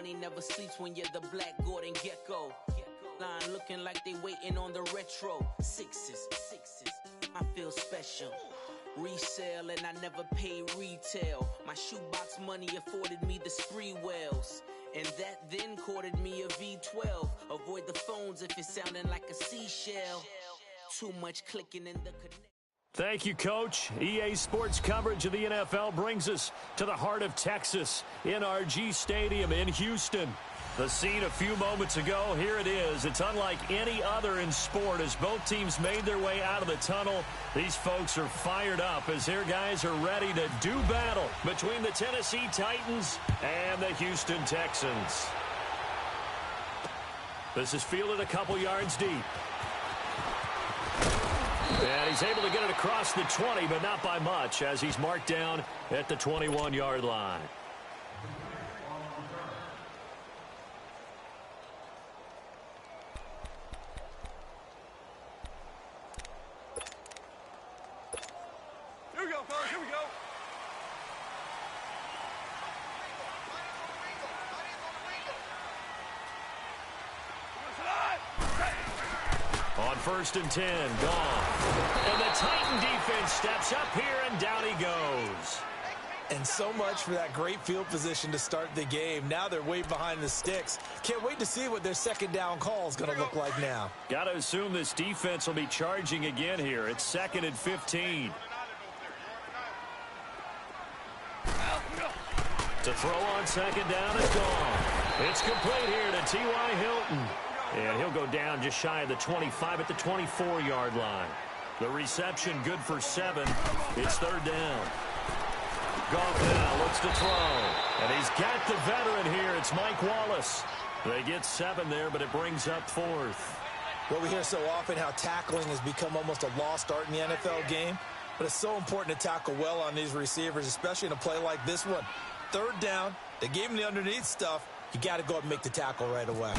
money never sleeps when you're the Black Gordon Gecko. Line looking like they waiting on the retro. Sixes, I feel special. Resale and I never paid retail. My shoebox money afforded me the spree wells. And that then courted me a V12. Avoid the phones if it's sounding like a seashell. Too much clicking in the connect. Thank you, Coach. EA Sports coverage of the NFL brings us to the heart of Texas, NRG Stadium in Houston. The scene a few moments ago, here it is. It's unlike any other in sport as both teams made their way out of the tunnel. These folks are fired up as their guys are ready to do battle between the Tennessee Titans and the Houston Texans. This is fielded a couple yards deep. And he's able to get it across the 20, but not by much as he's marked down at the 21-yard line. Here we go, fellas. Here we go. On 1st and 10, gone. And the Titan defense steps up here, and down he goes. And so much for that great field position to start the game. Now they're way behind the sticks. Can't wait to see what their second down call is going to look like now. Got to assume this defense will be charging again here. It's 2nd and 15. To throw on 2nd down is gone. It's complete here to T.Y. Hilton. And he'll go down just shy of the 25 at the 24-yard line. The reception good for 7. It's 3rd down. Goff now looks to throw. And he's got the veteran here. It's Mike Wallace. They get 7 there, but it brings up 4th. Well, we hear so often how tackling has become almost a lost art in the NFL game. But it's so important to tackle well on these receivers, especially in a play like this one. 3rd down. They gave him the underneath stuff. You got to go up and make the tackle right away.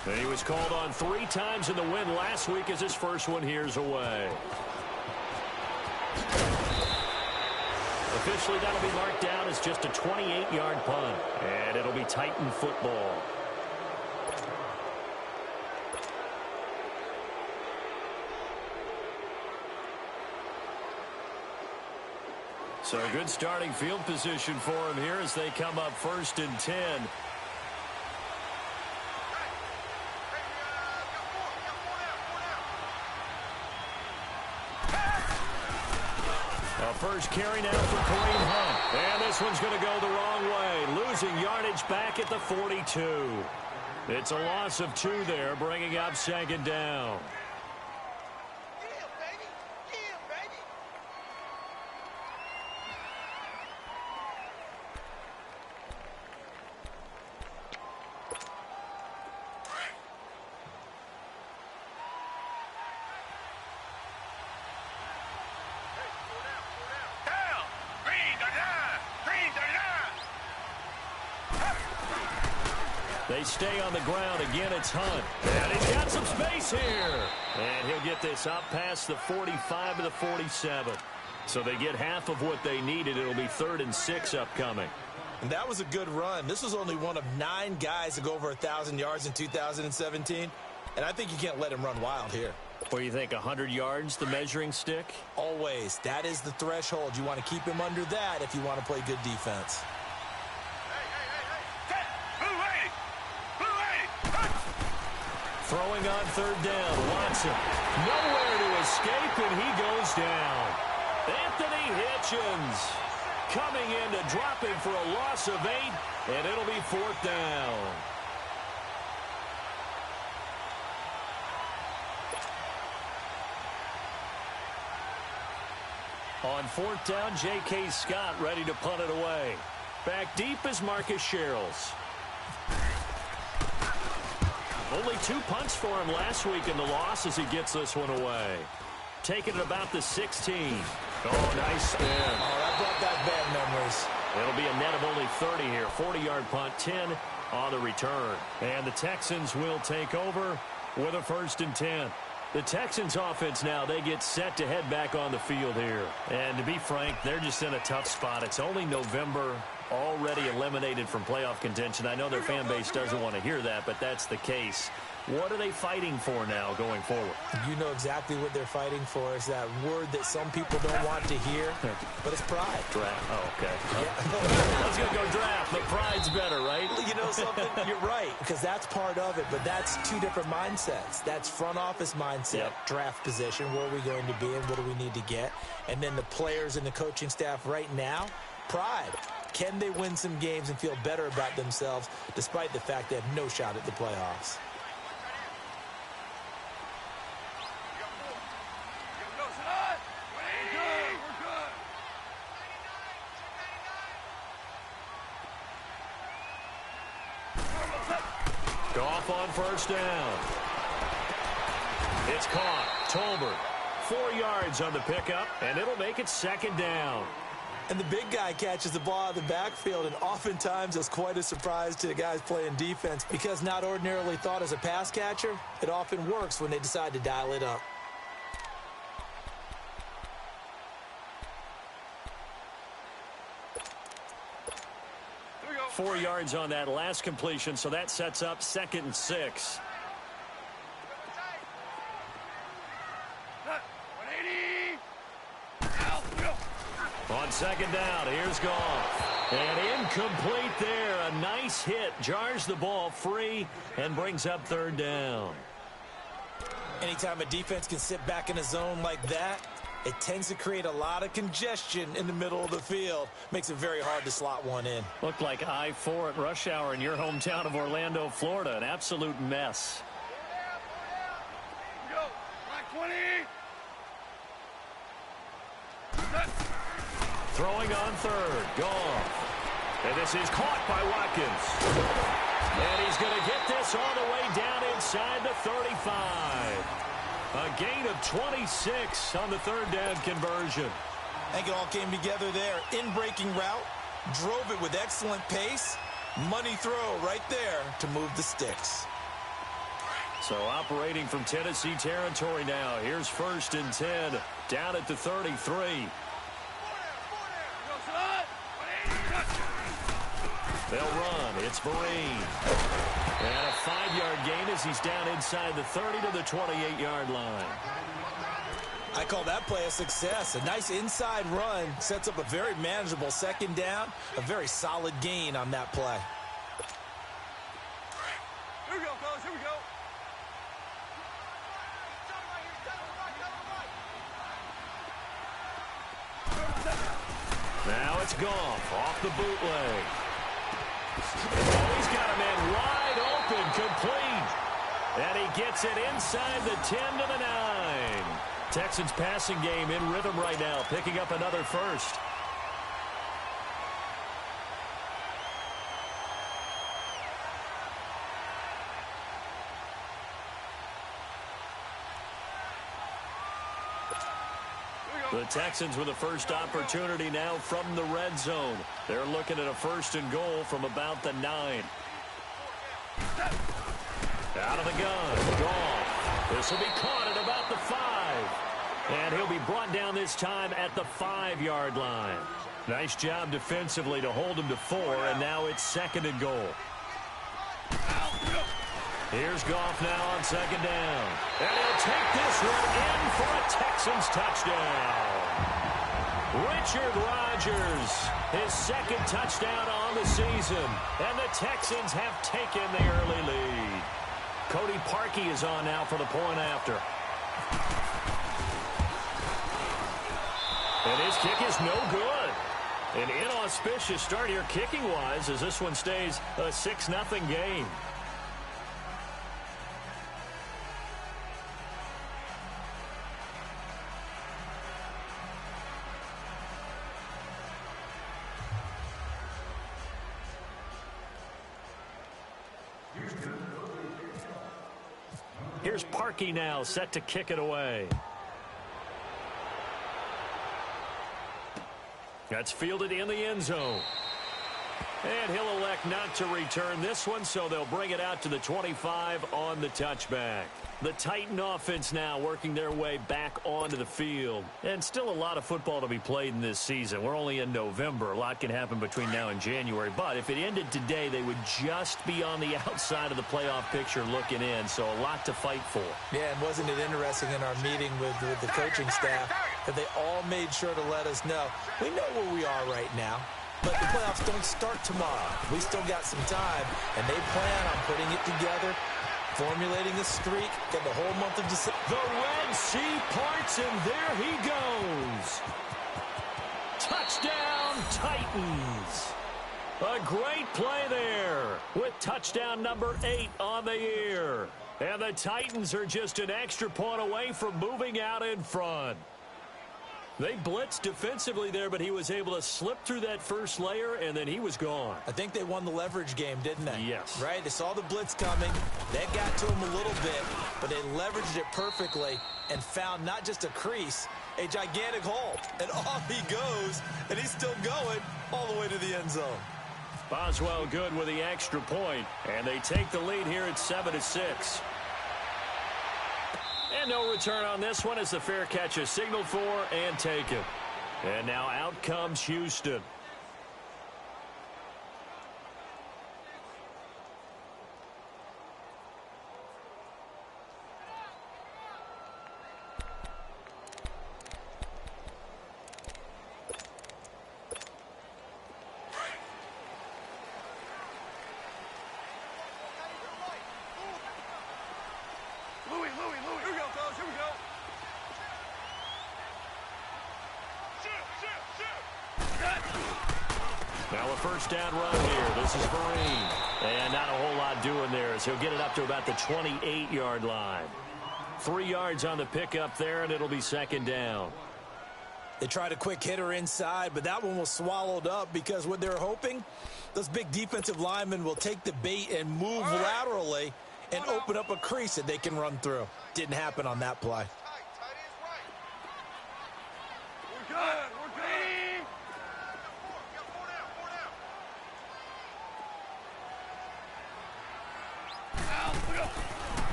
And he was called on 3 times in the win last week as his first one here's away. Officially, that'll be marked down as just a 28-yard punt. And it'll be Titan football. So a good starting field position for him here as they come up 1st and 10. First carry now for Kareem Hunt. And this one's going to go the wrong way. Losing yardage back at the 42. It's a loss of 2 there, bringing up 2nd down. They stay on the ground. Again, it's Hunt. And he's got some space here. And he'll get this up past the 45 to the 47. So they get half of what they needed. It'll be 3rd and 6 upcoming. And that was a good run. This was only one of 9 guys to go over 1,000 yards in 2017. And I think you can't let him run wild here. What do you think, 100 yards, the measuring stick? Always. That is the threshold. You want to keep him under that if you want to play good defense. Throwing on 3rd down, Watson. Nowhere to escape, and he goes down. Anthony Hitchens coming in to drop him for a loss of 8, and it'll be 4th down. On 4th down, J.K. Scott ready to punt it away. Back deep is Marcus Sherrills. Only 2 punts for him last week in the loss as he gets this one away. Taking it about the 16. Oh, nice spin. Oh, that brought back bad memories. It'll be a net of only 30 here. 40-yard punt, 10 on the return. And the Texans will take over with a 1st and 10. The Texans offense now, they get set to head back on the field here. And to be frank, they're just in a tough spot. It's only November, already eliminated from playoff contention. I know their fan base doesn't want to hear that, but that's the case. What are they fighting for now going forward? You know exactly what they're fighting for. Is that word that some people don't want to hear, but it's pride. Draft. Oh, okay. Yeah. I was going to go draft, but pride's better, right? You know something? You're right, because that's part of it, but that's two different mindsets. That's front office mindset, draft position, where are we going to be and what do we need to get? And then the players and the coaching staff right now, pride. Can they win some games and feel better about themselves despite the fact they have no shot at the playoffs? Goff on first down. It's caught. Tolbert, 4 yards on the pickup, and it'll make it second down. And the big guy catches the ball out of the backfield, and oftentimes it's quite a surprise to the guys playing defense because not ordinarily thought as a pass catcher, it often works when they decide to dial it up. 4 yards on that last completion, so that sets up 2nd and 6. On 2nd down, here's Goff. And incomplete there. A nice hit. Jars the ball free and brings up 3rd down. Anytime a defense can sit back in a zone like that, it tends to create a lot of congestion in the middle of the field. Makes it very hard to slot one in. Looked like I-4 at rush hour in your hometown of Orlando, Florida. An absolute mess. Go. Black 20. Throwing on 3rd. Goff. And this is caught by Watkins. And he's going to get this all the way down inside the 35. A gain of 26 on the 3rd down conversion. I think it all came together there. In-breaking route, drove it with excellent pace. Money throw right there to move the sticks. So operating from Tennessee territory now. Here's 1st and 10 down at the 33. They'll run. It's Vereen. And a 5-yard gain as he's down inside the 30 to the 28-yard line. I call that play a success. A nice inside run sets up a very manageable 2nd down. A very solid gain on that play. Here we go, fellas. Here we go. Now it's Goff off the bootleg. Oh, he's got a man wide open, complete. And he gets it inside the 10 to the 9. Texans passing game in rhythm right now, picking up another first. The Texans with a first opportunity now from the red zone. They're looking at a 1st and goal from about the 9. Out of the gun. Goff. This will be caught at about the 5. And he'll be brought down this time at the 5-yard line. Nice job defensively to hold him to 4, and now it's 2nd and goal. Here's Goff now on 2nd down. And he'll take this one in for a Texans touchdown. Richard Rodgers, his 2nd touchdown on the season. And the Texans have taken the early lead. Cody Parkey is on now for the point after. And his kick is no good. An inauspicious start here kicking-wise as this one stays a 6-0 game. Here's Parkey now, set to kick it away. That's fielded in the end zone. And he'll elect not to return this one, so they'll bring it out to the 25 on the touchback. The Titan offense now working their way back onto the field. And still a lot of football to be played in this season. We're only in November. A lot can happen between now and January. But if it ended today, they would just be on the outside of the playoff picture looking in. So a lot to fight for. Yeah, and wasn't it interesting in our meeting with the coaching staff that they all made sure to let us know, we know where we are right now. But the playoffs don't start tomorrow. We still got some time, and they plan on putting it together, formulating a streak in the whole month of December. The Red Sea parts, and there he goes. Touchdown, Titans. A great play there with touchdown number 8 on the year. And the Titans are just an extra point away from moving out in front. They blitzed defensively there, but he was able to slip through that first layer, and then he was gone. I think they won the leverage game, didn't they? Yes. Right? They saw the blitz coming. That got to him a little bit, but they leveraged it perfectly and found not just a crease, a gigantic hole. And off he goes, and he's still going all the way to the end zone. Boswell good with the extra point, and they take the lead here at 7-6. And no return on this one as the fair catch is signaled for and taken. And now out comes Houston. Now a first down run here. This is Vereen. And not a whole lot doing there as he'll get it up to about the 28-yard line. 3 yards on the pickup there, and it'll be second down. They tried a quick hitter inside, but that one was swallowed up because what they're hoping, those big defensive linemen will take the bait and move laterally and open up a crease that they can run through. Didn't happen on that play. We're good. We're good.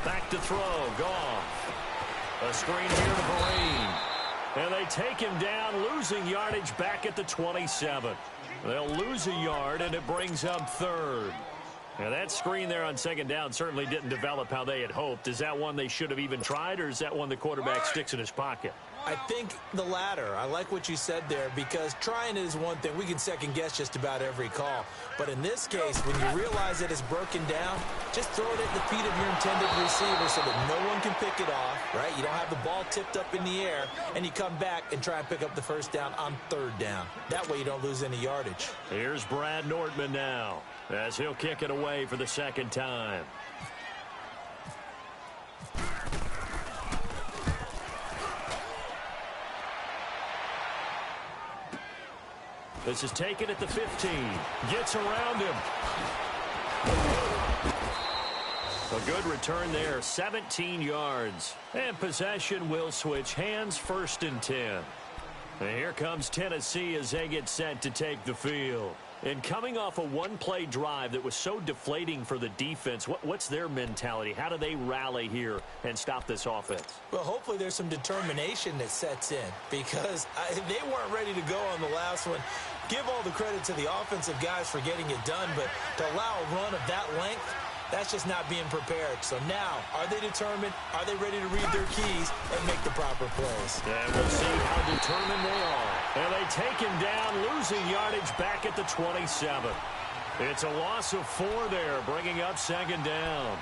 Back to throw. Goff. A screen here to Vereen. And they take him down, losing yardage back at the 27. They'll lose a yard, and it brings up third. Now, that screen there on second down certainly didn't develop how they had hoped. Is that one they should have even tried, or is that one the quarterback sticks in his pocket? I think the latter. I like what you said there because trying it is one thing. We can second guess just about every call. But in this case, when you realize that it's broken down, just throw it at the feet of your intended receiver so that no one can pick it off, right? You don't have the ball tipped up in the air, and you come back and try and pick up the first down on third down. That way you don't lose any yardage. Here's Brad Nordman now as he'll kick it away for the second time. This is taken at the 15. Gets around him. A good return there, 17 yards. And possession will switch hands, 1st and 10. And here comes Tennessee as they get set to take the field. And coming off a one-play drive that was so deflating for the defense, what's their mentality? How do they rally here and stop this offense? Well, hopefully there's some determination that sets in because they weren't ready to go on the last one. Give all the credit to the offensive guys for getting it done, but to allow a run of that length, that's just not being prepared. So now, are they determined? Are they ready to read their keys and make the proper plays? And we'll see how determined they are. And they take him down, losing yardage back at the 27. It's a loss of 4 there, bringing up second down.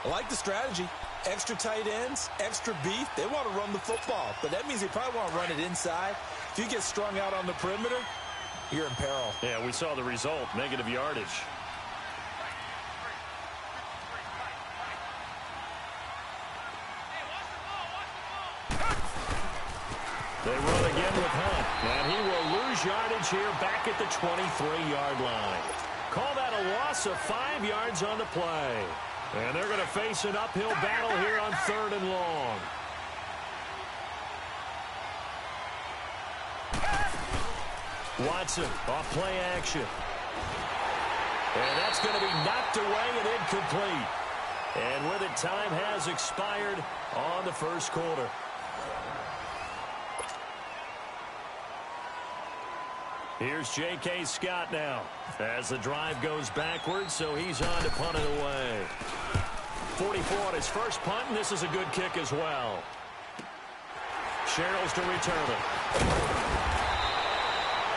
I like the strategy. Extra tight ends, extra beef. They want to run the football, but that means they probably want to run it inside. If you get strung out on the perimeter, you're in peril. Yeah, we saw the result, negative yardage. They run again with Hunt, and he will lose yardage here back at the 23-yard line. Call that a loss of 5 yards on the play. And they're going to face an uphill battle here on 3rd and long. Watson off play action. And that's going to be knocked away and incomplete. And with it, time has expired on the first quarter. Here's J.K. Scott now as the drive goes backwards, so he's on to punt it away. 44 on his first punt, and this is a good kick as well. Sherrills to return it.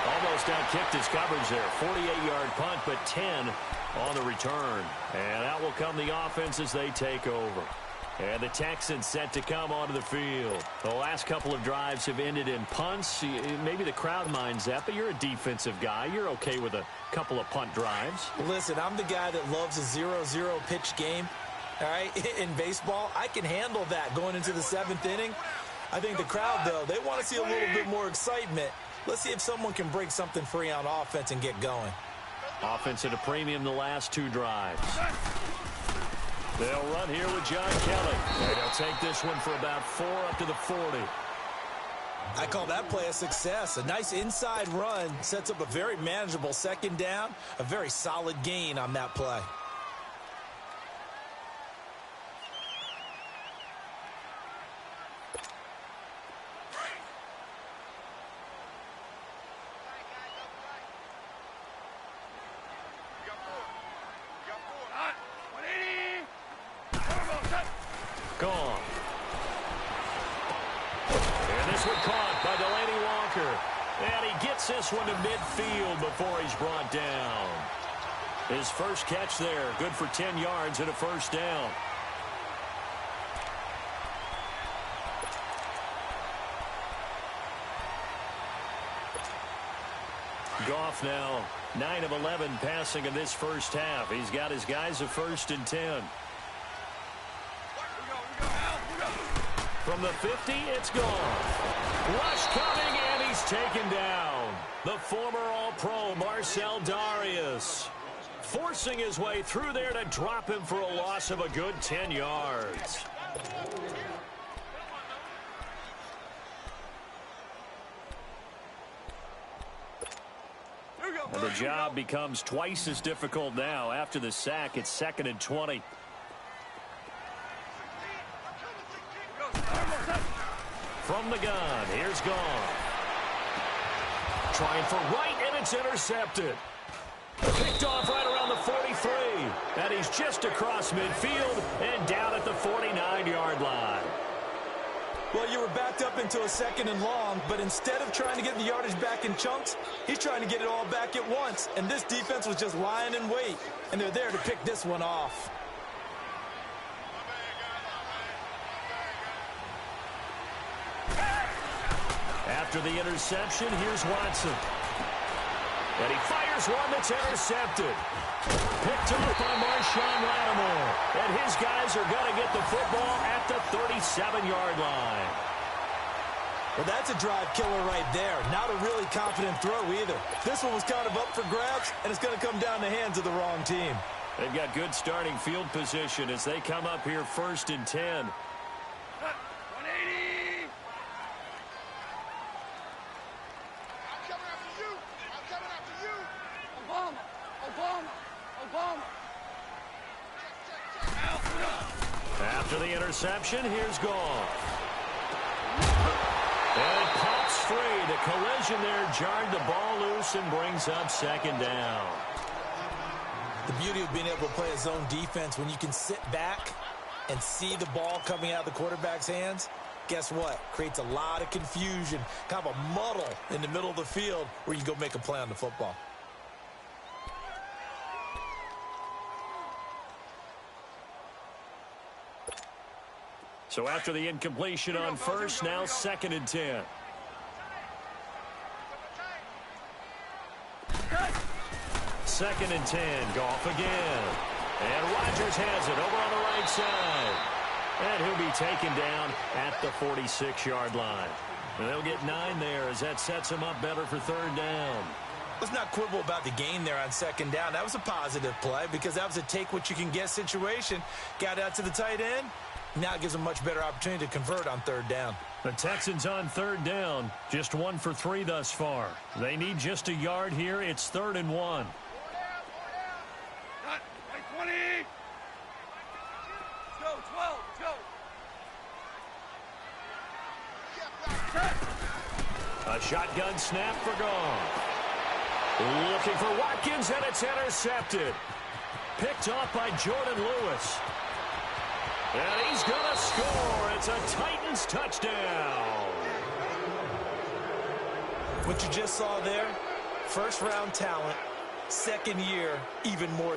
Almost outkicked his coverage there. 48-yard punt, but 10 on the return. And out will come the offense as they take over. And the Texans set to come onto the field. The last couple of drives have ended in punts. Maybe the crowd minds that, but you're a defensive guy. You're okay with a couple of punt drives. Listen, I'm the guy that loves a 0-0 pitch game. All right, in baseball, I can handle that going into the 7th inning. I think the crowd, though, they want to see a little bit more excitement. Let's see if someone can break something free on offense and get going. Offense at a premium the last 2 drives. They'll run here with John Kelly. And they'll take this one for about 4 up to the 40. I call that play a success. A nice inside run sets up a very manageable 2nd down. A very solid gain on that play. Gone. And this one caught by Delaney Walker. And he gets this one to midfield before he's brought down. His first catch there, good for 10 yards and a first down. Goff now 9 of 11 passing in this first half. He's got his guys a 1st and 10. From the 50, it's gone. Rush coming, and he's taken down. The former All-Pro Marcel Darius forcing his way through there to drop him for a loss of a good 10 yards. And the job becomes twice as difficult now. After the sack, it's 2nd and 20. From the gun, here's Gone. Trying for right, and it's intercepted. Picked off right around the 43. And he's just across midfield and down at the 49-yard line. Well, you were backed up into a 2nd and long, but instead of trying to get the yardage back in chunks, he's trying to get it all back at once. And this defense was just lying in wait, and they're there to pick this one off. After the interception, here's Watson. And he fires one that's intercepted. Picked up by Marshawn Lattimore. And his guys are going to get the football at the 37-yard line. Well, that's a drive killer right there. Not a really confident throw either. This one was kind of up for grabs, and it's going to come down the hands of the wrong team. They've got good starting field position as they come up here 1st and 10. After the interception, here's Goff. And it pops free. The collision there jarred the ball loose and brings up 2nd down. The beauty of being able to play a zone defense when you can sit back and see the ball coming out of the quarterback's hands, guess what? Creates a lot of confusion, kind of a muddle in the middle of the field where you go make a play on the football. So after the incompletion on first, now 2nd and 10. Second and 10, Goff again. And Rodgers has it over on the right side. And he'll be taken down at the 46-yard line. And they'll get 9 there as that sets him up better for 3rd down. Let's not quibble about the gain there on 2nd down. That was a positive play because that was a take-what-you-can-get situation. Got out to the tight end. Now it gives them a much better opportunity to convert on 3rd down. The Texans on 3rd down, just 1 for 3 thus far. They need just a yard here. It's 3rd and 1. A shotgun snap for Goff. Looking for Watkins, and it's intercepted. Picked off by Jordan Lewis. And he's going to score. It's a Titans touchdown. What you just saw there, first-round talent, second year, even more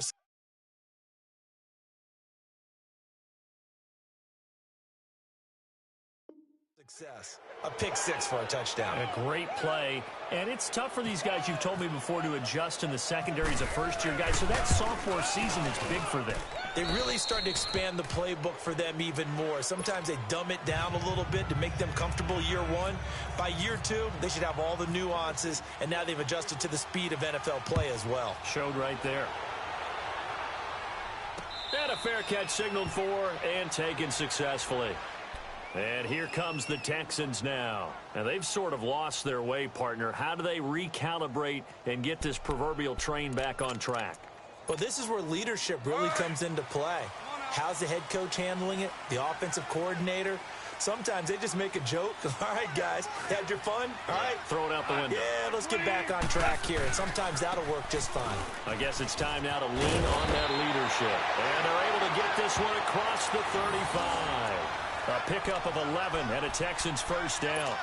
success. A pick six for a touchdown. A great play. And it's tough for these guys, you've told me before, to adjust in the secondary as a first-year guy. So that sophomore season is big for them. They really start to expand the playbook for them even more. Sometimes they dumb it down a little bit to make them comfortable year one. By year two, they should have all the nuances, and now they've adjusted to the speed of NFL play as well. Showed right there. And a fair catch signaled for and taken successfully. And here comes the Texans now. And they've sort of lost their way, partner. How do they recalibrate and get this proverbial train back on track? Well, this is where leadership really comes into play. How's the head coach handling it? The offensive coordinator? Sometimes they just make a joke. All right, guys, had your fun? All right. Throw it out the window. Yeah, let's get back on track here. And sometimes that'll work just fine. I guess it's time now to lean on that leadership. And they're able to get this one across the 35. A pickup of 11 and a Texans first down.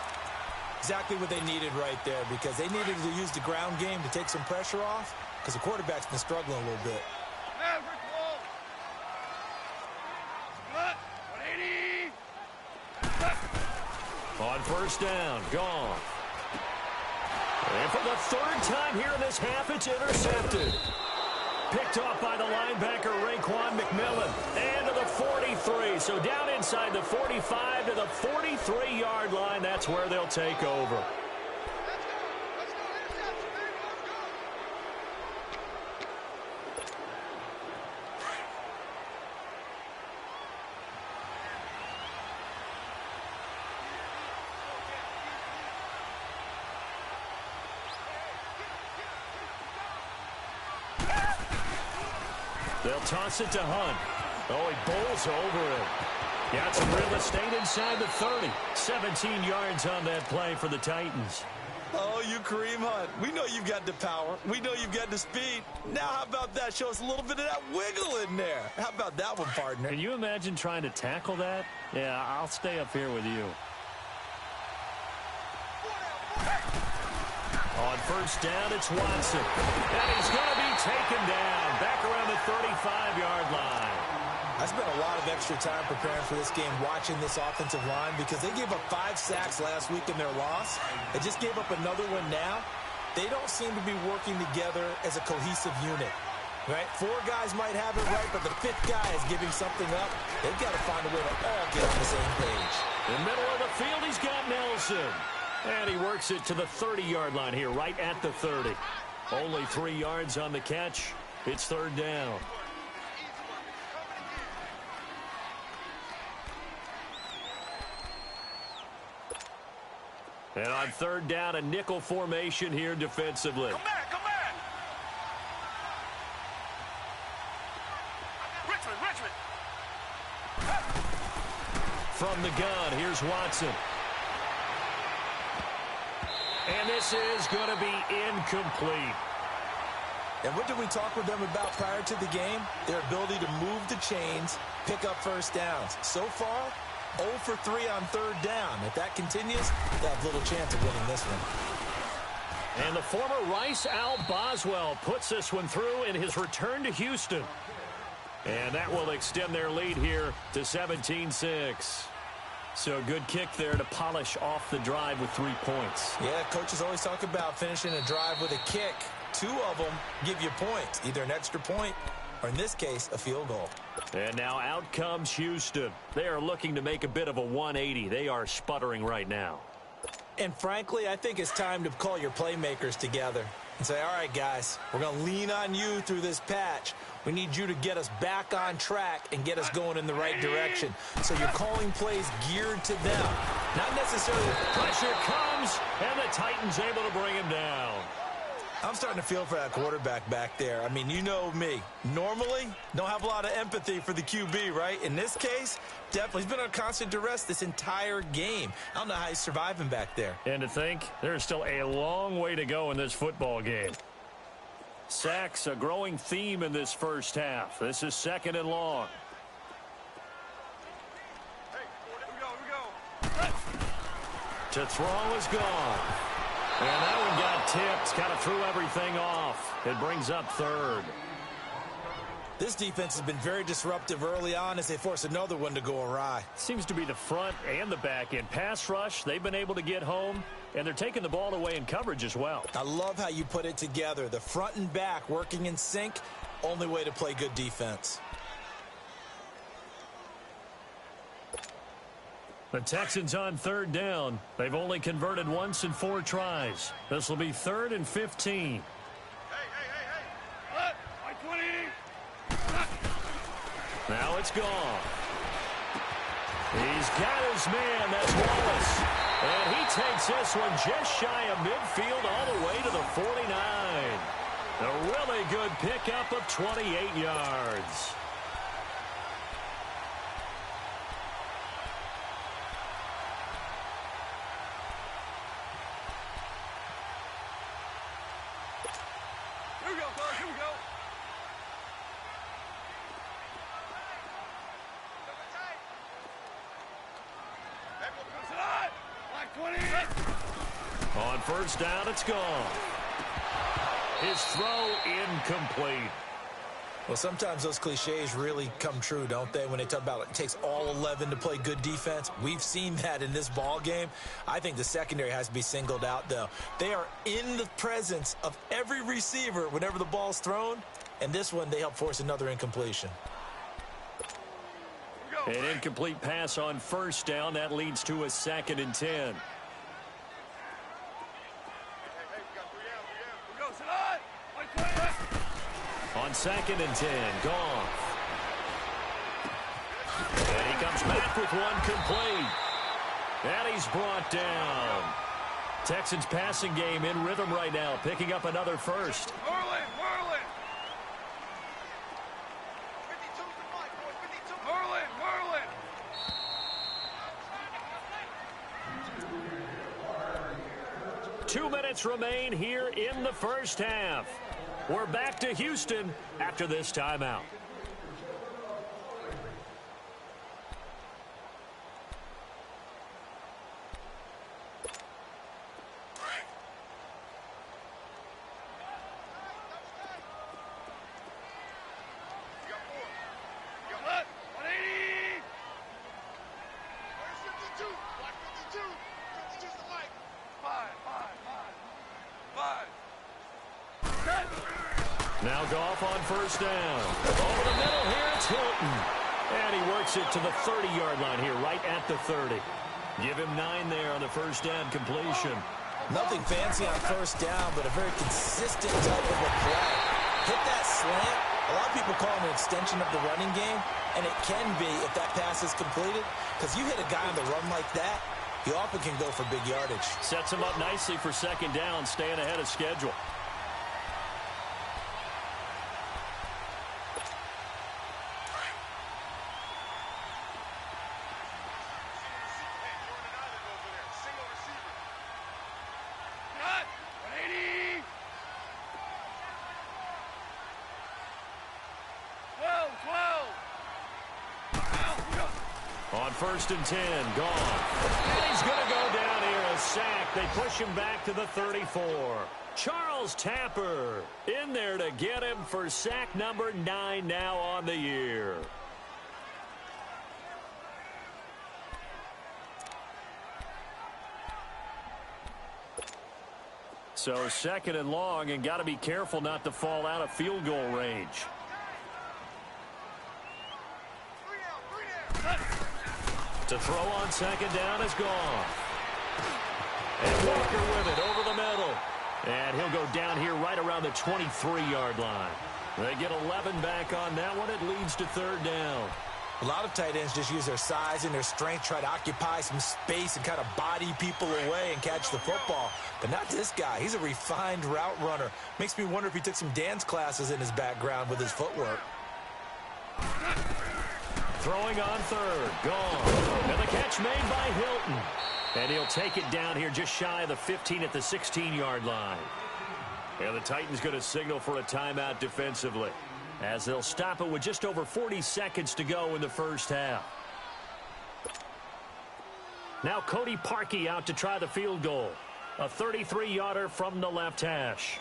Exactly what they needed right there, because they needed to use the ground game to take some pressure off, because the quarterback's been struggling a little bit. On first down, gone. And for the third time here in this half, it's intercepted. Picked off by the linebacker, Raekwon McMillan. And to the 43. So down inside the 45 to the 43-yard line. That's where they'll take over. They'll toss it to Hunt. Oh, he bowls over it. Got some real estate inside the 30. 17 yards on that play for the Titans. Oh, you Kareem Hunt. We know you've got the power. We know you've got the speed. Now how about that? Show us a little bit of that wiggle in there. How about that one, partner? Can you imagine trying to tackle that? Yeah, I'll stay up here with you. On first down, it's Watson. And he's going to be taken down back around the 35-yard line. I spent a lot of extra time preparing for this game, watching this offensive line, because they gave up 5 sacks last week in their loss. They just gave up another one now. They don't seem to be working together as a cohesive unit. Right? 4 guys might have it right, but the 5th guy is giving something up. They've got to find a way to all get on the same page. In the middle of the field, he's got Nelson. And he works it to the 30-yard line here, right at the 30. Only 3 yards on the catch. It's third down. And on third down, a nickel formation here defensively. Come back, come back. Richmond. From the gun, here's Watson. And this is going to be incomplete. And what did we talk with them about prior to the game? Their ability to move the chains, pick up first downs. So far, 0 for 3 on third down. If that continues, they have little chance of winning this one. And the former Rice Al Boswell puts this one through in his return to Houston. And that will extend their lead here to 17-6. So a good kick there to polish off the drive with 3 points. Yeah, coaches always talk about finishing a drive with a kick. 2 of them give you points, either an extra point or, in this case, a field goal. And now out comes Houston. They are looking to make a bit of a 180. They are sputtering right now. And frankly, I think it's time to call your playmakers together and say, all right, guys, we're going to lean on you through this patch. We need you to get us back on track and get us going in the right direction. So you're calling plays geared to them, not necessarily. Pressure comes, and the Titans able to bring him down. I'm starting to feel for that quarterback back there. I mean, you know me. Normally, don't have a lot of empathy for the QB, right? In this case, definitely. He's been under constant duress this entire game. I don't know how he's surviving back there. And to think, there's still a long way to go in this football game. Sacks, a growing theme in this first half. This is 2nd and long. Hey, here we go. To throw is gone. And that one got tipped, kind of threw everything off. It brings up 3rd. This defense has been very disruptive early on as they force another one to go awry. Seems to be the front and the back end. Pass rush, they've been able to get home, and they're taking the ball away in coverage as well. I love how you put it together. The front and back working in sync, only way to play good defense. The Texans on 3rd down. They've only converted once in 4 tries. This will be 3rd and 15. Hey. What? 20. Now it's gone. He's got his man. That's Wallace. And he takes this one just shy of midfield all the way to the 49. A really good pickup of 28 yards. Here we go, fellas. Here we go. Black 20. On 1st down, it's gone. His throw incomplete. Well, sometimes those cliches really come true, don't they? When they talk about it takes all 11 to play good defense. We've seen that in this ball game. I think the secondary has to be singled out, though. They are in the presence of every receiver whenever the ball's thrown. And this one, they help force another incompletion. An incomplete pass on 1st down. That leads to a 2nd and 10. On 2nd and 10, gone. And he comes back with one complete. And he's brought down. Texans passing game in rhythm right now, picking up another first. Merlin. 52 Merlin. 2 minutes remain here in the first half. We're back to Houston after this timeout. Now Goff on 1st down. Over the middle here, it's Hilton. And he works it to the 30-yard line here, right at the 30. Give him 9 there on the 1st down completion. Nothing fancy on 1st down, but a very consistent type of a play. Hit that slant. A lot of people call it an extension of the running game, and it can be if that pass is completed, because you hit a guy on the run like that, he often can go for big yardage. Sets him up nicely for 2nd down, staying ahead of schedule. On 1st and 10, gone. And he's going to go down here, a sack. They push him back to the 34. Charles Tapper in there to get him for sack number 9 now on the year. So 2nd and long, and got to be careful not to fall out of field goal range. To throw on 2nd down is gone. And Walker with it over the middle. And he'll go down here right around the 23-yard line. They get 11 back on that one. It leads to 3rd down. A lot of tight ends just use their size and their strength, try to occupy some space and kind of body people away and catch the football. But not this guy. He's a refined route runner. Makes me wonder if he took some dance classes in his background with his footwork. Throwing on third. Gone. And the catch made by Hilton. And he'll take it down here just shy of the 15 at the 16-yard line. And the Titans going to signal for a timeout defensively, as they'll stop it with just over 40 seconds to go in the first half. Now Cody Parkey out to try the field goal. A 33-yarder from the left hash.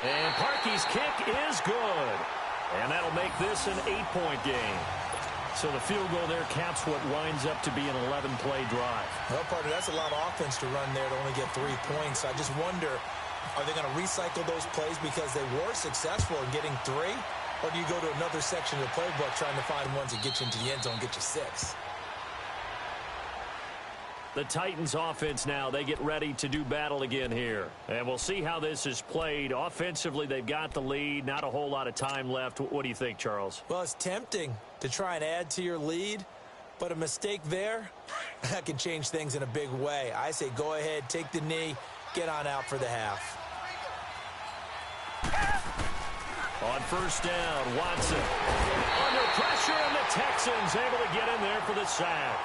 And Parkey's kick is good. And that'll make this an 8-point game. So the field goal there caps what winds up to be an 11-play drive. Well, partner, that's a lot of offense to run there to only get 3 points. I just wonder, are they going to recycle those plays because they were successful in getting 3? Or do you go to another section of the playbook trying to find ones that get you into the end zone, get you 6? The Titans offense now, they get ready to do battle again here. And we'll see how this is played. Offensively, they've got the lead. Not a whole lot of time left. What do you think, Charles? Well, it's tempting to try and add to your lead, but a mistake there, that can change things in a big way. I say go ahead, take the knee, get on out for the half. On first down, Watson. Under pressure, and the Texans able to get in there for the sack.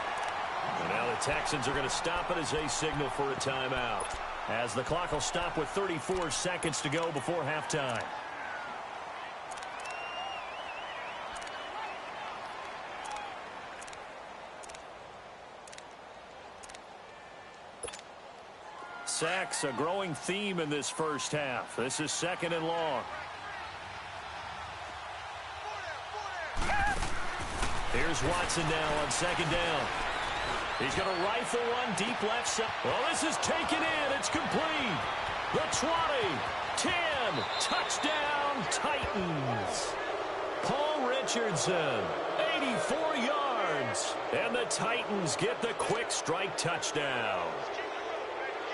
And now the Texans are going to stop it as they signal for a timeout, as the clock will stop with 34 seconds to go before halftime. Sacks, a growing theme in this first half. This is 2nd and long. Here's Watson now on 2nd down. He's going to rifle one deep left side. Well, this is taken in. It's complete. The 20, 10, touchdown Titans. Paul Richardson, 84 yards. And the Titans get the quick strike touchdown.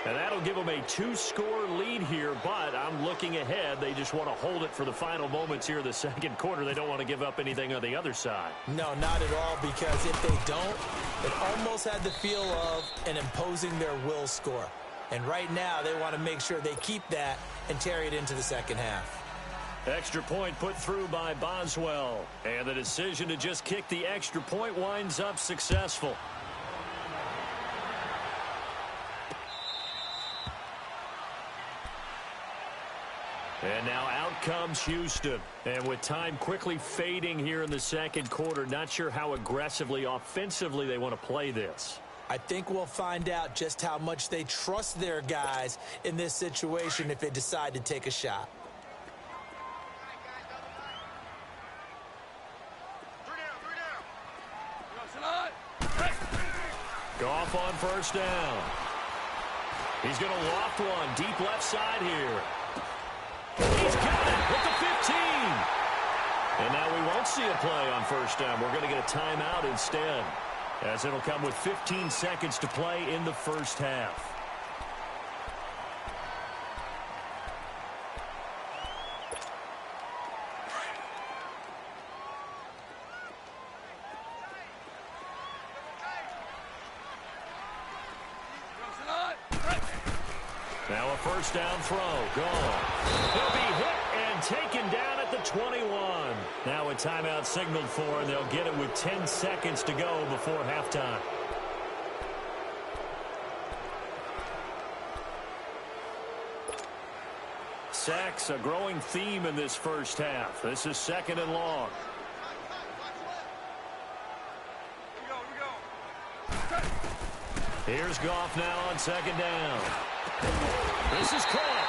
And that'll give them a 2-score lead here, but I'm looking ahead. They just want to hold it for the final moments here in the second quarter. They don't want to give up anything on the other side. No, not at all, because if they don't, it almost had the feel of an imposing their will score. And right now, they want to make sure they keep that and carry it into the second half. Extra point put through by Boswell. And the decision to just kick the extra point winds up successful. And now out comes Houston. And with time quickly fading here in the second quarter, not sure how aggressively, offensively they want to play this. I think we'll find out just how much they trust their guys in this situation if they decide to take a shot. Goff on first down. He's going to loft one deep left side here. He's got it with the 15. And now we won't see a play on first down. We're going to get a timeout instead, as it'll come with 15 seconds to play in the first half. Now a first down throw. Gone. He'll be hit and taken down at the 21. Now a timeout signaled for, and they'll get it with 10 seconds to go before halftime. Sacks, a growing theme in this first half. This is 2nd and long. Here's Goff now on 2nd down. This is caught.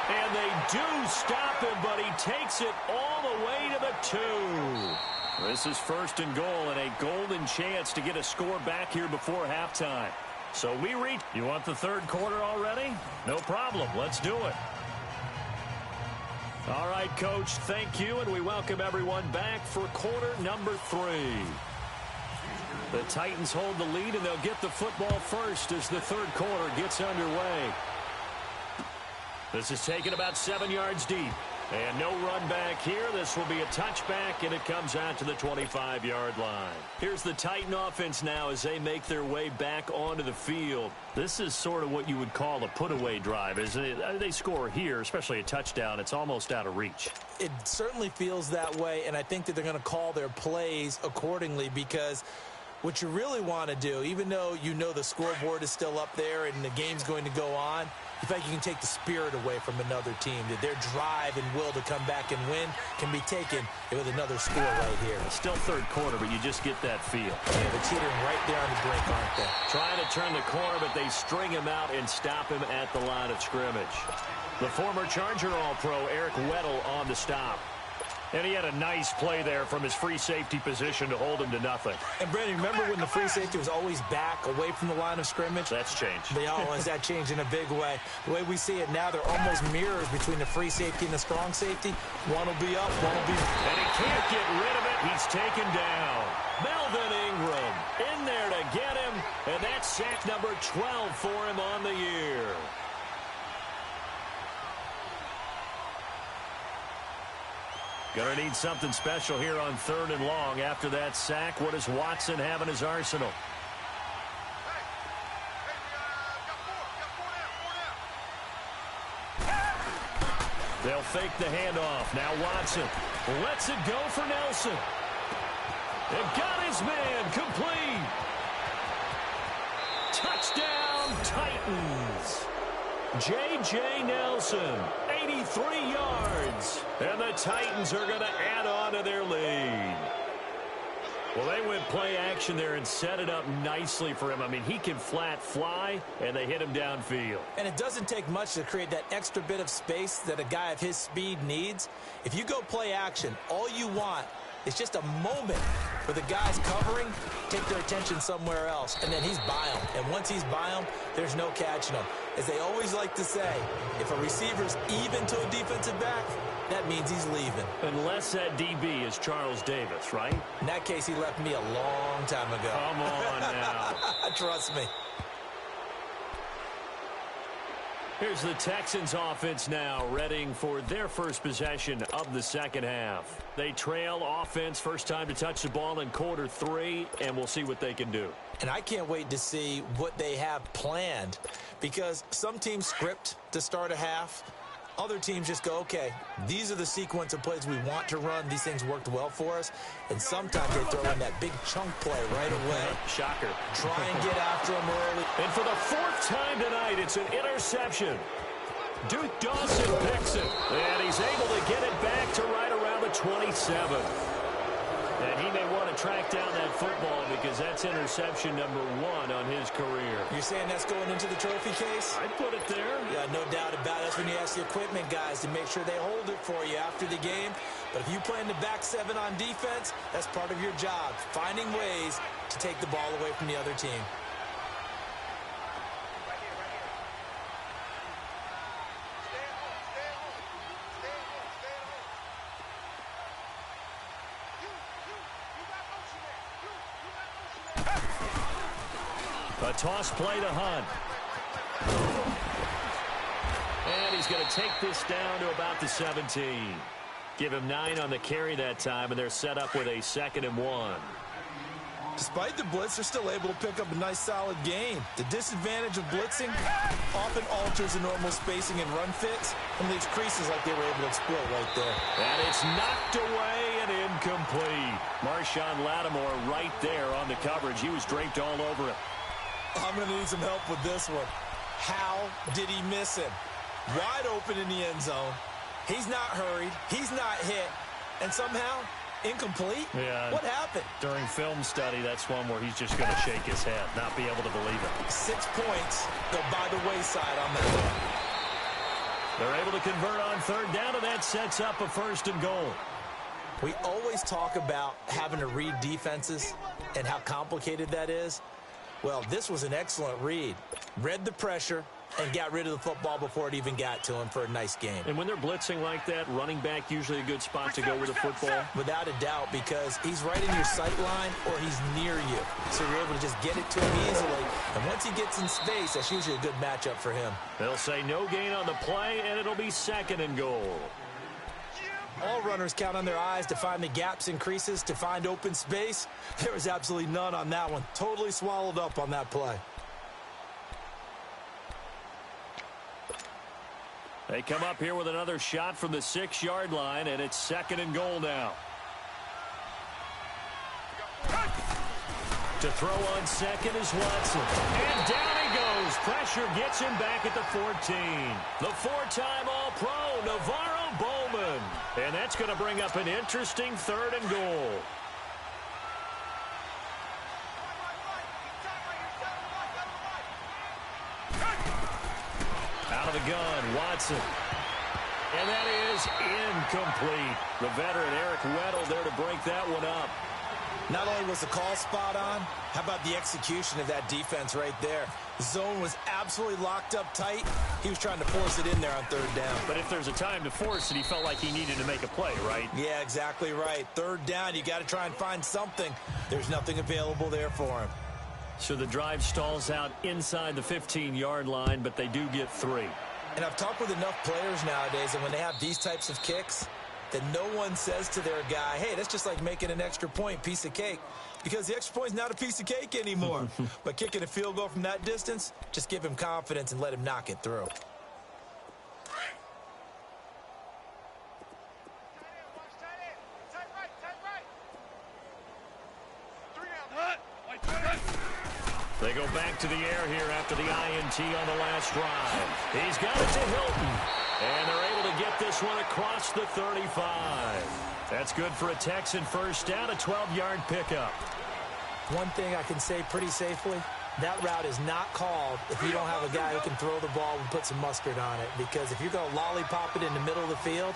And they do stop him, but he takes it all the way to the 2. This is 1st and goal, and a golden chance to get a score back here before halftime. So we reach. You want the third quarter already? No problem. Let's do it. All right, Coach, thank you, and we welcome everyone back for quarter number 3. The Titans hold the lead, and they'll get the football first as the third quarter gets underway. This is taken about 7 yards deep. And no run back here. This will be a touchback, and it comes out to the 25-yard line. Here's the Titan offense now as they make their way back onto the field. This is sort of what you would call a put-away drive, isn't it? They score here, especially a touchdown. It's almost out of reach. It certainly feels that way, and I think that they're going to call their plays accordingly, because what you really want to do, even though you know the scoreboard is still up there and the game's going to go on, you think you can take the spirit away from another team, that their drive and will to come back and win can be taken with another score right here. It's still third quarter, but you just get that feel. Yeah, they're teetering right there on the brink, aren't they? Trying to turn the corner, but they string him out and stop him at the line of scrimmage. The former Charger All-Pro Eric Weddle on the stop. And he had a nice play there from his free safety position to hold him to nothing. And, Brandon, remember when the free safety was always back away from the line of scrimmage? That's changed. That changed in a big way. The way we see it now, they're almost mirrors between the free safety and the strong safety. One will be up, one will be... And he can't get rid of it. He's taken down. Melvin Ingram in there to get him. And that's sack number 12 for him on the year. Going to need something special here on 3rd and long. After that sack, what does Watson have in his arsenal? They'll fake the handoff. Now Watson lets it go for Nelson. And got his man complete. Touchdown, Titans. J.J. Nelson, 83 yards. And the Titans are going to add on to their lead. Well, they went play action there and set it up nicely for him. I mean, he can flat fly, and they hit him downfield. And it doesn't take much to create that extra bit of space that a guy of his speed needs. If you go play action, all you want is just a moment where the guys covering take their attention somewhere else, and then he's by him. And once he's by him, there's no catching him. As they always like to say, if a receiver's even to a defensive back, that means he's leaving. Unless that DB is Charles Davis, right? In that case, he left me a long time ago. Come on now. Trust me. Here's the Texans offense now, readying for their first possession of the second half. They trail offense, first time to touch the ball in quarter 3, and we'll see what they can do. And I can't wait to see what they have planned, because some teams script to start a half. Other teams just go, okay, these are the sequence of plays we want to run. These things worked well for us. And sometimes they throw in that big chunk play right away. Shocker. Try and get after them early. And for the 4th time tonight, it's an interception. Duke Dawson picks it. And he's able to get it back to right around the 27. And he may want to track down that football because that's interception number 1 on his career. You're saying that's going into the trophy case? I'd put it there. Yeah, no doubt about it. That's when you ask the equipment guys to make sure they hold it for you after the game. But if you play in the back 7 on defense, that's part of your job, finding ways to take the ball away from the other team. A toss play to Hunt. And he's going to take this down to about the 17. Give him 9 on the carry that time, and they're set up with a 2nd and 1. Despite the blitz, they're still able to pick up a nice, solid gain. The disadvantage of blitzing often alters the normal spacing and run fits and leaves creases like they were able to exploit right there. And it's knocked away and incomplete. Marshawn Lattimore right there on the coverage. He was draped all over it. I'm going to need some help with this one. How did he miss him? Wide open in the end zone. He's not hurried. He's not hit. And somehow, incomplete? Yeah. What happened? During film study, that's one where he's just going to shake his head, not be able to believe it. 6 points go by the wayside on that one. They're able to convert on 3rd down, and that sets up a 1st and goal. We always talk about having to read defenses and how complicated that is. Well, this was an excellent read. Read the pressure and got rid of the football before it even got to him for a nice game. And when they're blitzing like that, running back usually a good spot to go with the football? Without a doubt, because he's right in your sight line or he's near you. So you're able to just get it to him easily. And once he gets in space, that's usually a good matchup for him. They'll say no gain on the play, and it'll be 2nd and goal. All runners count on their eyes to find the gaps and creases, to find open space. There was absolutely none on that one. Totally swallowed up on that play. They come up here with another shot from the 6-yard line, and it's 2nd and goal now. To throw on second is Watson. And down he goes. Pressure gets him back at the 14. The 4-time All-Pro, Navarro Bowman. And that's going to bring up an interesting 3rd and goal. Out of the gun, Watson. And that is incomplete. The veteran Eric Weddle there to break that one up. Not only was the call spot on, how about the execution of that defense right there? The zone was absolutely locked up tight. He was trying to force it in there on 3rd down. But if there's a time to force it, he felt like he needed to make a play, right? Yeah, exactly right. 3rd down, you got to try and find something. There's nothing available there for him. So the drive stalls out inside the 15-yard line, but they do get 3. And I've talked with enough players nowadays, and when they have these types of kicks, that no one says to their guy, hey, that's just like making an extra point, piece of cake. Because the extra point's not a piece of cake anymore. But kicking a field goal from that distance, just give him confidence and let him knock it through. They go back to the air here after the INT on the last drive. He's got it to Hilton. And they're able to get this one across the 35. That's good for a Texan first down, a 12-yard pickup. One thing I can say pretty safely, that route is not called if you don't have a guy who can throw the ball and put some mustard on it. Because if you're going to lollipop it in the middle of the field,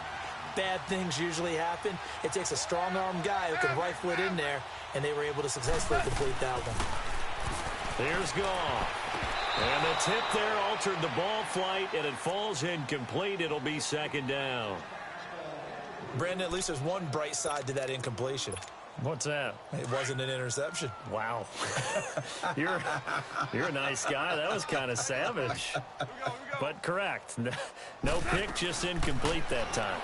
bad things usually happen. It takes a strong-armed guy who can rifle it in there, and they were able to successfully complete that one. Here's Goff. And the tip there altered the ball flight, and it falls incomplete. It'll be 2nd down. Brandon, at least there's one bright side to that incompletion. What's that? It wasn't an interception. Wow. You're a nice guy. That was kind of savage. But correct. No pick, just incomplete that time.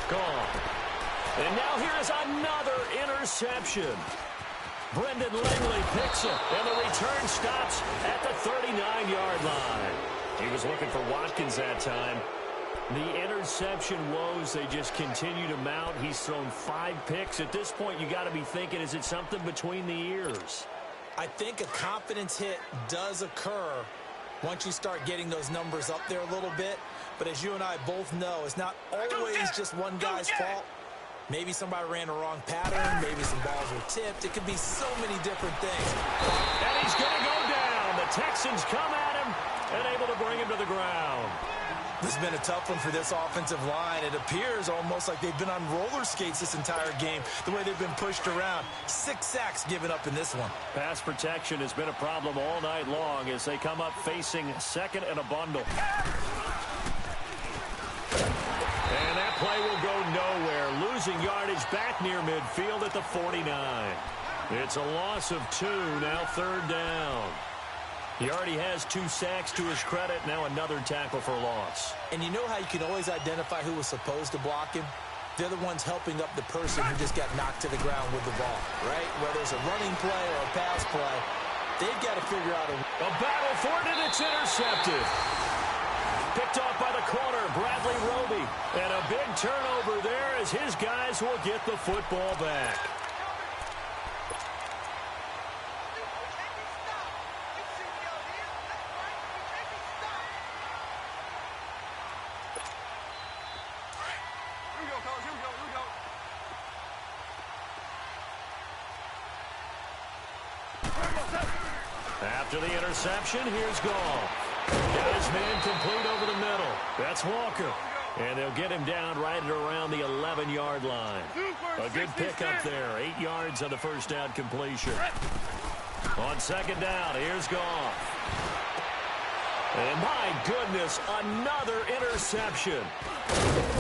Goff. And now here is another interception. Brendan Langley picks it, and the return stops at the 39-yard line. He was looking for Watkins that time. The interception woes, they just continue to mount. He's thrown 5 picks. At this point, you got to be thinking, is it something between the ears? I think a confidence hit does occur once you start getting those numbers up there a little bit. But as you and I both know, it's not always just one guy's fault. Maybe somebody ran a wrong pattern. Maybe some balls were tipped. It could be so many different things. And he's going to go down. The Texans come at him and able to bring him to the ground. This has been a tough one for this offensive line. It appears almost like they've been on roller skates this entire game, the way they've been pushed around. 6 sacks given up in this one. Pass protection has been a problem all night long as they come up facing 2nd and a bundle. And that play will go nowhere. Losing yardage back near midfield at the 49. It's a loss of 2, now 3rd down. He already has 2 sacks to his credit, now another tackle for loss. And you know how you can always identify who was supposed to block him? They're the ones helping up the person who just got knocked to the ground with the ball, right? Whether it's a running play or a pass play, they've got to figure out a battle for it, and it's intercepted. Picked off by the corner, Bradley Roby. And a big turnover there as his guys will get the football back. After the interception, here's Goff. Got his man complete over the middle. That's Walker. And they'll get him down right at around the 11-yard line. A good pickup there. 8 yards on the first down completion. On 2nd down, here's Goff. And my goodness, another interception.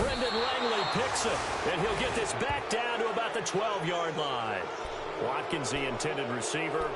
Brendan Langley picks it, and he'll get this back down to about the 12-yard line. Watkins, the intended receiver.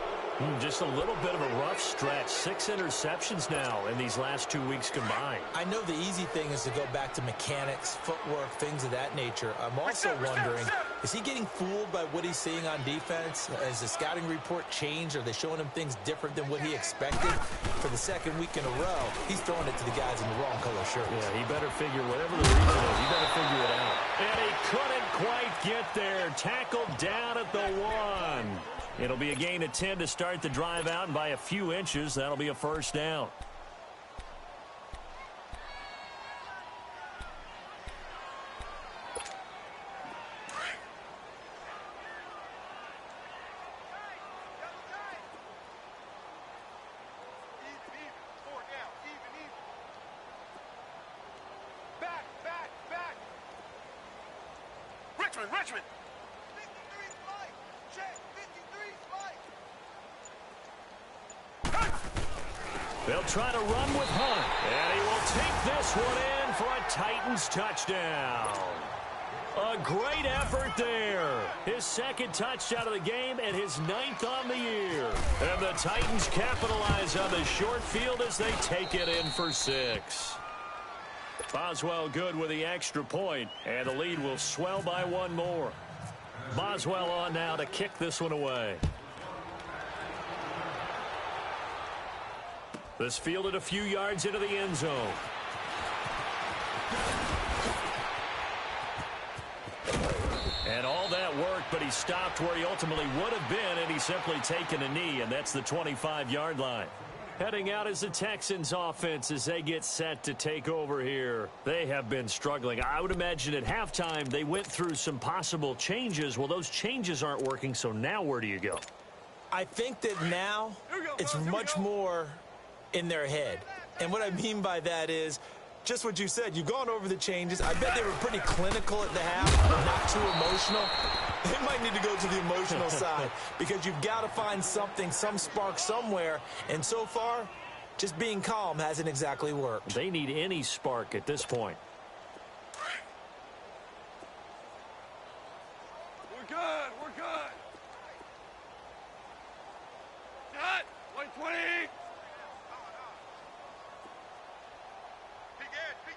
Just a little bit of a rough stretch. 6 interceptions now in these last 2 weeks combined. I know the easy thing is to go back to mechanics, footwork, things of that nature. I'm also wondering, is he getting fooled by what he's seeing on defense? Has the scouting report changed? Are they showing him things different than what he expected? For the second week in a row, he's throwing it to the guys in the wrong color shirts. Yeah, he better figure, whatever the reason is, he better figure it out. And he couldn't quite get there. Tackled down at the 1. It'll be a gain of 10 to start the drive out, and by a few inches, that'll be a first down. Richmond! They'll try to run with Hunt, and he will take this one in for a Titans touchdown. A great effort there. His second touchdown of the game and his 9th on the year. And the Titans capitalize on the short field as they take it in for 6. Boswell good with the extra point, and the lead will swell by 1 more. Boswell on now to kick this one away. This fielded a few yards into the end zone. And all that work, but he stopped where he ultimately would have been, and he's simply taken a knee, and that's the 25-yard line. Heading out is the Texans offense as they get set to take over here. They have been struggling. I would imagine at halftime they went through some possible changes. Well, those changes aren't working, so now where do you go? I think that now it's much more in their head. And what I mean by that is just what you said. You've gone over the changes. I bet they were pretty clinical at the half, not too emotional. They might need to go to the emotional side because you've got to find something, some spark somewhere. And so far, just being calm hasn't exactly worked. They need any spark at this point. We're good. Cut. 120. Be good. We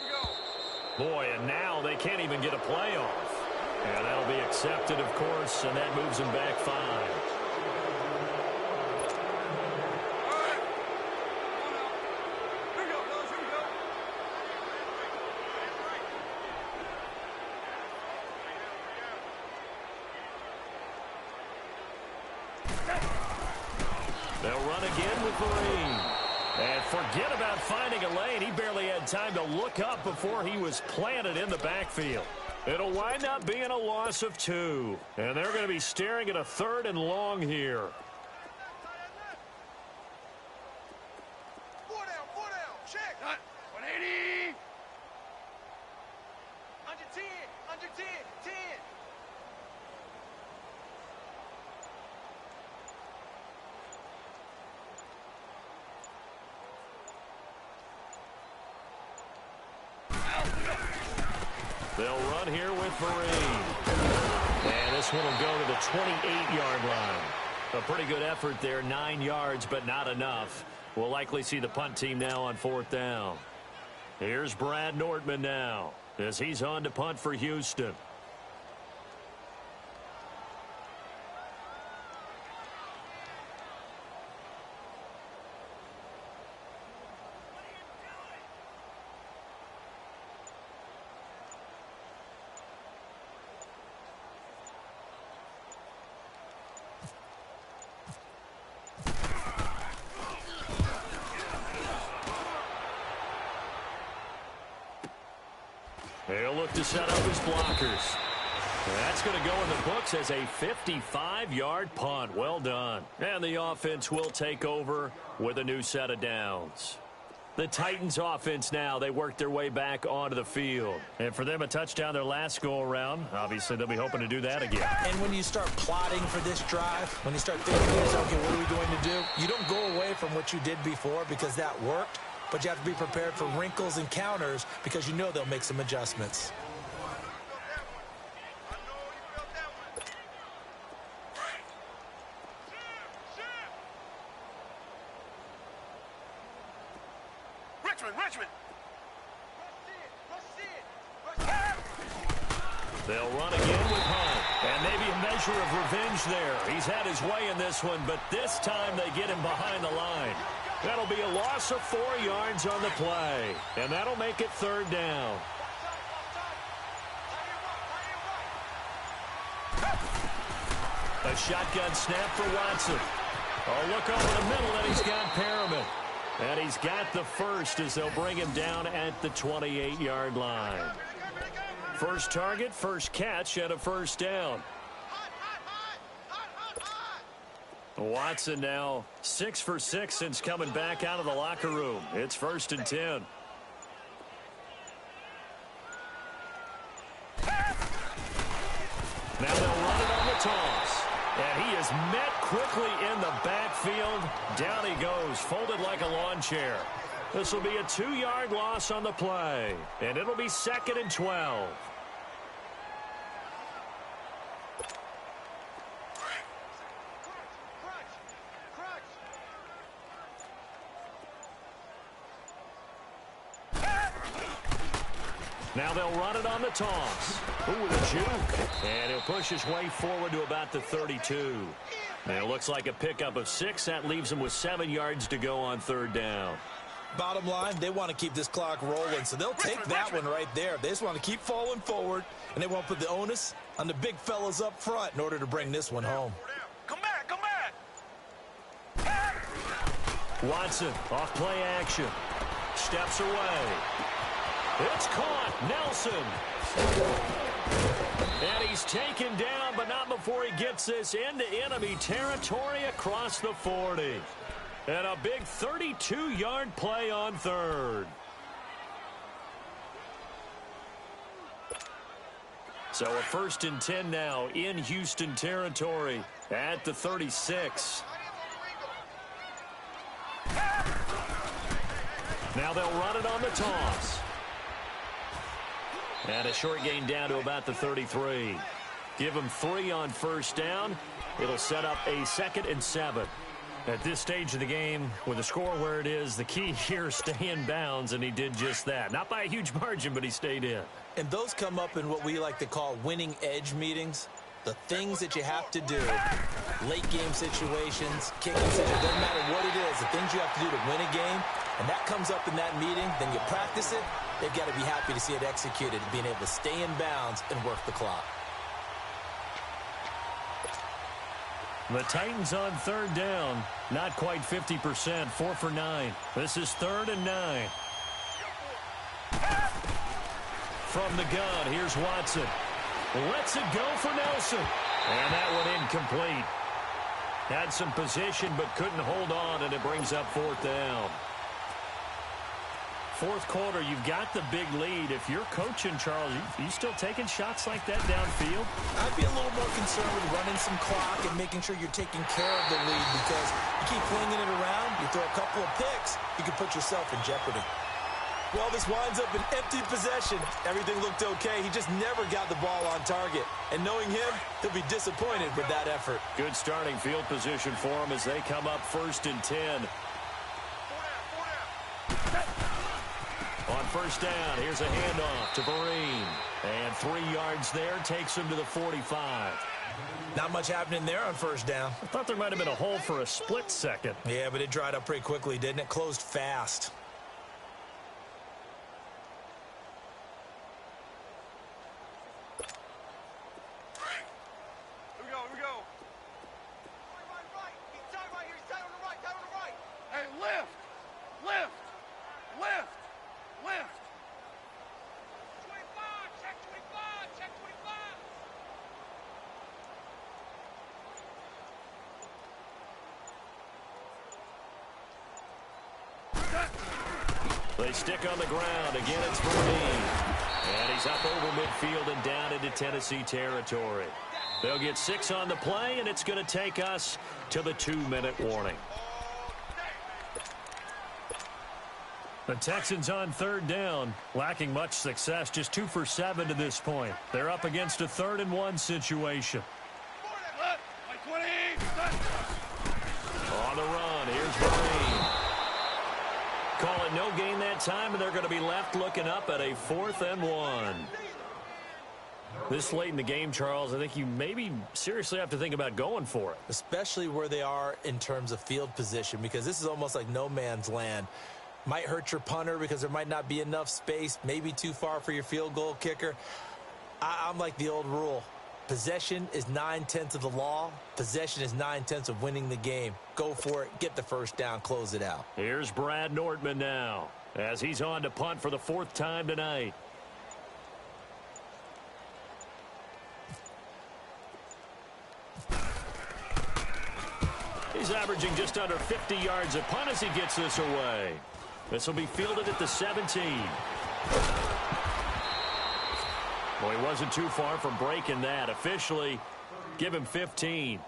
go. Boy, and now they can't even get a play off. And that'll be accepted, of course, and that moves them back 5. All right. Here we go, fellas. Here we go. They'll run again with Vereen. And forget about finding a lane. He barely had time to look up before he was planted in the backfield. It'll wind up being a loss of 2. And they're going to be staring at a 3rd and long here. 4 down. Check. Cut. 180. Under 10. 10. They'll run here with Vereen. And this one will go to the 28-yard line. A pretty good effort there, 9 yards, but not enough. We'll likely see the punt team now on 4th down. Here's Brad Nortman now as he's on to punt for Houston. They'll look to set up his blockers. That's going to go in the books as a 55-yard punt. Well done. And the offense will take over with a new set of downs. The Titans offense now, they work their way back onto the field. And for them, a touchdown their last go-around. Obviously, they'll be hoping to do that again. And when you start plotting for this drive, when you start thinking to yourself, okay, what are we going to do? You don't go away from what you did before because that worked, but you have to be prepared for wrinkles and counters because you know they'll make some adjustments. Richmond! They'll run again with Hunt. And maybe a measure of revenge there. He's had his way in this one, but this time they get him behind the line. That'll be a loss of 4 yards on the play. And that'll make it 3rd down. A shotgun snap for Watson. Oh, look over the middle, and he's got Perriman. And he's got the first as they'll bring him down at the 28-yard line. First target, first catch, and a 1st down. Watson now 6 for 6 since coming back out of the locker room. It's 1st and 10. Now they'll run it on the toss. And he is met quickly in the backfield. Down he goes, folded like a lawn chair. This will be a 2-yard loss on the play. And it'll be 2nd and 12. Now they'll run it on the toss. Ooh, the juke. And he'll push his way forward to about the 32. And it looks like a pickup of 6. That leaves him with 7 yards to go on 3rd down. Bottom line, they want to keep this clock rolling, so they'll take that one right there. They just want to keep falling forward, and they won't put the onus on the big fellas up front in order to bring this one home. Come back! Watson, off play action. Steps away. It's caught. Nelson. And he's taken down, but not before he gets this into enemy territory across the 40. And a big 32-yard play on 3rd. So a 1st and 10 now in Houston territory at the 36. Now they'll run it on the toss. And a short gain down to about the 33. Give him 3 on 1st down. It'll set up a 2nd and 7. At this stage of the game, with the score where it is, the key here is stay in bounds, and he did just that. Not by a huge margin, but he stayed in. And those come up in what we like to call winning edge meetings. The things that you have to do, late game situations, kicking situations, doesn't matter what it is, the things you have to do to win a game, and that comes up in that meeting, then you practice it, they've got to be happy to see it executed, being able to stay in bounds and work the clock. The Titans on 3rd down, not quite 50%, 4 for 9. This is 3rd and 9. From the gun, here's Watson. Lets it go for Nelson. And that one incomplete. Had some position but couldn't hold on, and it brings up 4th down. 4th quarter, you've got the big lead. If you're coaching, Charles, you still taking shots like that downfield? I'd be a little more concerned with running some clock and making sure you're taking care of the lead, because you keep flinging it around, you throw a couple of picks, you can put yourself in jeopardy. Well, this winds up an empty possession. Everything looked okay. He just never got the ball on target. And knowing him, he'll be disappointed with that effort. Good starting field position for him as they come up 1st and 10. On 1st down, here's a handoff to Vereen. And 3 yards there takes him to the 45. Not much happening there on 1st down. I thought there might have been a hole for a split second. Yeah, but it dried up pretty quickly, didn't it? Closed fast. Here we go. Right. He's tight right here. He's tight on the right. Hey, lift. 25, check 25. They stick on the ground. Again, it's Vereen. And he's up over midfield and down into Tennessee territory. They'll get 6 on the play, and it's going to take us to the 2-minute warning. The Texans on 3rd down, lacking much success, just 2 for 7 to this point. They're up against a 3rd and 1 situation. On the run, here's Vereen. Call it no gain that time, and they're going to be left looking up at a 4th and 1. This late in the game, Charles, I think you maybe seriously have to think about going for it. Especially where they are in terms of field position, because this is almost like no man's land. Might hurt your punter because there might not be enough space, maybe too far for your field goal kicker. I'm like the old rule. Possession is 9/10 of the law. Possession is 9/10 of winning the game. Go for it. Get the first down. Close it out. Here's Brad Nordman now as he's on to punt for the 4th time tonight. He's averaging just under 50 yards a punt as he gets this away. This will be fielded at the 17. Well, he wasn't too far from breaking that. Officially, give him 15.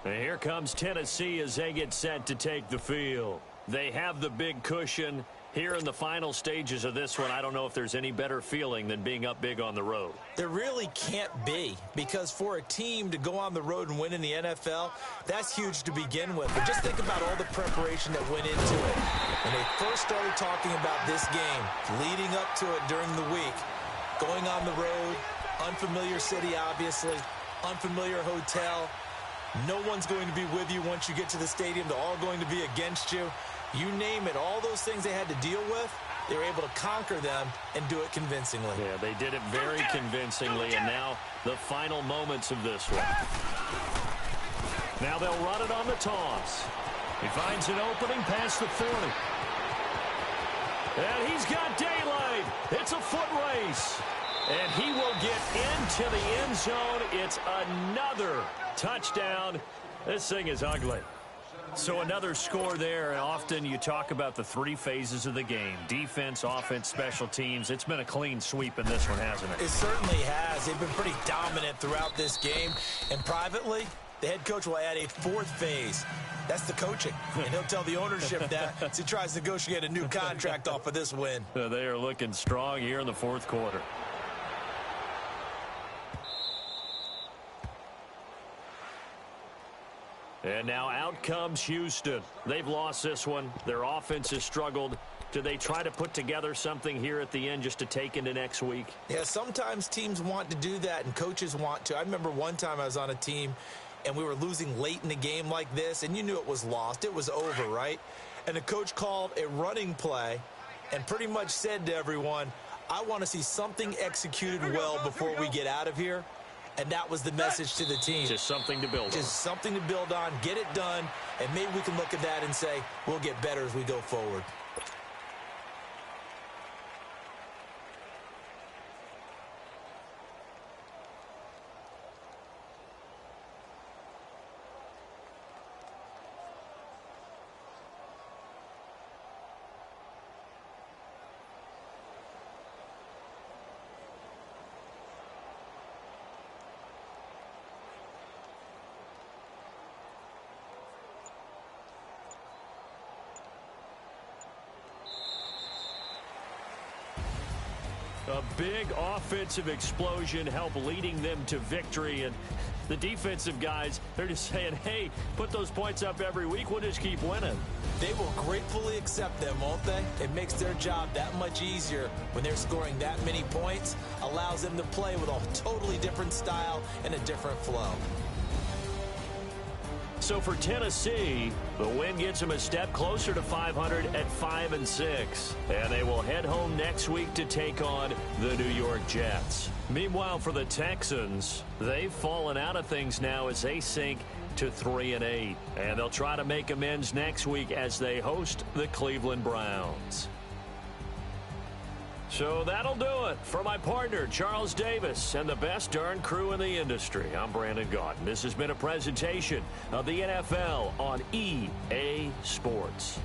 And here comes Tennessee as they get set to take the field. They have the big cushion. Here in the final stages of this one, I don't know if there's any better feeling than being up big on the road. There really can't be, because for a team to go on the road and win in the NFL, that's huge to begin with. But just think about all the preparation that went into it. When they first started talking about this game, leading up to it during the week, going on the road, unfamiliar city, obviously, unfamiliar hotel. No one's going to be with you once you get to the stadium. They're all going to be against you. You name it, all those things they had to deal with, they were able to conquer them and do it convincingly. Yeah, they did it very convincingly, and now the final moments of this one. Now they'll run it on the toss. He finds an opening past the 40. And he's got daylight. It's a foot race. And he will get into the end zone. It's another touchdown. This thing is ugly. So another score there, and often you talk about the 3 phases of the game. Defense, offense, special teams. It's been a clean sweep in this one, hasn't it? It certainly has. They've been pretty dominant throughout this game. And privately, the head coach will add a 4th phase. That's the coaching. And he'll tell the ownership that as he tries to negotiate a new contract off of this win. They are looking strong here in the 4th quarter. And now out comes Houston. They've lost this one. Their offense has struggled. Do they try to put together something here at the end just to take into next week? Yeah, sometimes teams want to do that and coaches want to. I remember one time I was on a team and we were losing late in the game like this, and you knew it was lost. It was over, right? And the coach called a running play and pretty much said to everyone, I want to see something executed well before we get out of here. And that was the message to the team. Just something to build on. Just something to build on, get it done, and maybe we can look at that and say, we'll get better as we go forward. A big offensive explosion helped leading them to victory, and the defensive guys, they're just saying, hey, put those points up every week, we'll just keep winning. They will gratefully accept them, won't they? It makes their job that much easier when they're scoring that many points, allows them to play with a totally different style and a different flow. So for Tennessee, the win gets them a step closer to 500 at 5-6. And they will head home next week to take on the New York Jets. Meanwhile, for the Texans, they've fallen out of things now as they sink to 3-8. And they'll try to make amends next week as they host the Cleveland Browns. So that'll do it. For my partner, Charles Davis, and the best darn crew in the industry, I'm Brandon Gaudin. This has been a presentation of the NFL on EA Sports.